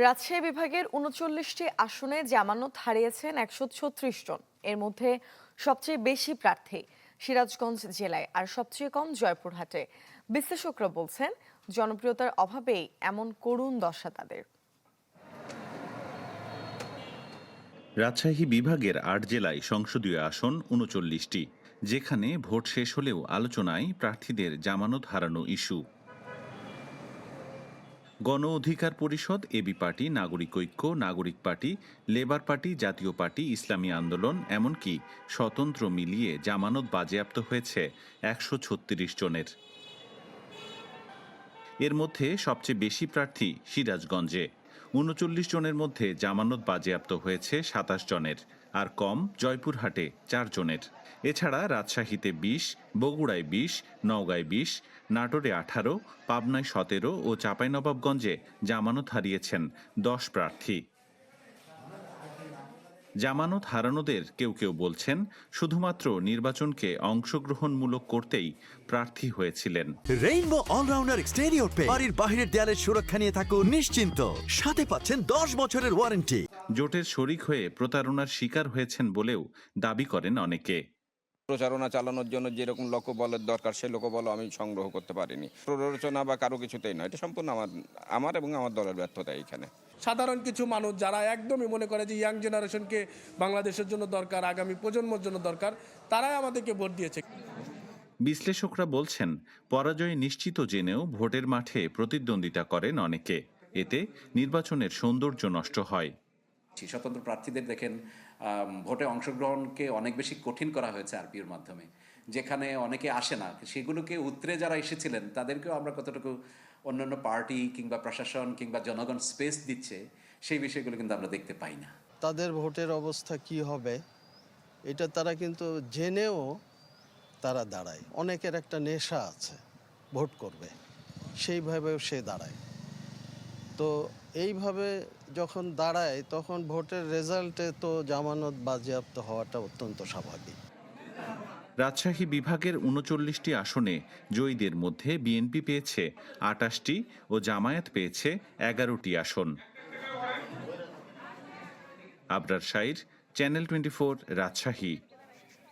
রাজশাহী বিভাগের ৩৯টি আসনে জামানত হারিয়েছেন ১৩৬ জন। এর মধ্যে সবচেয়ে বেশি প্রার্থী সিরাজগঞ্জ জেলায় আর সবচেয়ে কম জয়পুরহাটে। বিশ্লেষকরা বলছেন, জনপ্রিয়তার অভাবেই এমন করুণ দশা তাদের। রাজশাহী বিভাগের ৮ জেলায় সংসদীয় আসন ৩৯টি, যেখানে ভোট শেষ হলেও আলোচনায় প্রার্থীদের জামানত হারানো ইস্যু। গণ অধিকার পরিষদ, এবি পার্টি, নাগরিক ঐক্য, নাগরিক পার্টি, লেবার পার্টি, জাতীয় পার্টি, ইসলামী আন্দোলন, এমনকি স্বতন্ত্র মিলিয়ে জামানত বাজেয়াপ্ত হয়েছে ১৩৬ জনের। এর মধ্যে সবচেয়ে বেশি প্রার্থী সিরাজগঞ্জে, ৩৯ জনের মধ্যে জামানত বাজেয়াপ্ত হয়েছে ২৭ জনের, আর কম জয়পুরহাটে ৪ জনের। এছাড়া রাজশাহীতে ২০, বগুড়ায় ২০, নওগাঁয় ২০, নাটোরে ১৮, পাবনায় ১৭ ও চাঁপাইনবাবগঞ্জে জামানত হারিয়েছেন ১০ প্রার্থী। জামানত হারানোদের কেউ কেউ বলছেন, শুধুমাত্র নির্বাচনকে অংশগ্রহণমূলক করতেই প্রার্থী হয়েছিলেন। রেইনবো অলরাউন্ডার এক্সটেরিয়র পেইন্ট, বাড়ির বাহিরের দেয়ালের সুরক্ষা নিয়ে থাকুন নিশ্চিন্ত, সাথে পাচ্ছেন ১০ বছরের ওয়ারেন্টি। জোটের শরিক হয়ে প্রতারণার শিকার হয়েছেন বলেও দাবি করেন অনেকে। প্রচারণা চালানোর জন্য যেরকম লোকবলের দরকার সেই লোকবল আমি সংগ্রহ করতে পারিনি। প্ররোচনা বা কারো কিছুতেই নয়, এটা সম্পূর্ণ আমার এবং আমার দলের ব্যর্থতা। এইখানে সাধারণ কিছু মানুষ যারা একদমই মনে করে যে ইয়াং জেনারেশনকে বাংলাদেশের জন্য দরকার, আগামী প্রজন্মের জন্য দরকার, তারাই আমাদেরকে ভোট দিয়েছে। বিশ্লেষকরা বলছেন, পরাজয় নিশ্চিত জেনেও ভোটের মাঠে প্রতিদ্বন্দ্বিতা করেন অনেকে। এতে নির্বাচনের সৌন্দর্য নষ্ট হয়। স্বতন্ত্র প্রার্থীদের দেখেন ভোটে অংশগ্রহণকে অনেক বেশি কঠিন করা হয়েছে আরপিওর মাধ্যমে, যেখানে অনেকে আসে না, সেগুলোকে উতরে যারা এসেছিলেন তাদেরকেও আমরা কতটুকু অন্যান্য পার্টি কিংবা প্রশাসন কিংবা জনগণ স্পেস দিচ্ছে সেই বিষয়গুলো কিন্তু আমরা দেখতে পাই না। তাদের ভোটের অবস্থা কি হবে এটা তারা কিন্তু জেনেও তারা দাঁড়ায়। অনেকের একটা নেশা আছে ভোট করবে, সেইভাবেও সে দাঁড়ায়। তো এইভাবে যখন দাঁড়ায় তখন ভোটের রেজাল্টে তো জামানত বাজেয়াপ্ত হওয়াটা অত্যন্ত স্বাভাবিক। রাজশাহী বিভাগের ৩৯টি আসনে জয়ীদের মধ্যে বিএনপি পেয়েছে ২৮টি ও জামায়াত পেয়েছে ১১টি আসন। আবরার শাইর, চ্যানেল 24, রাজশাহী।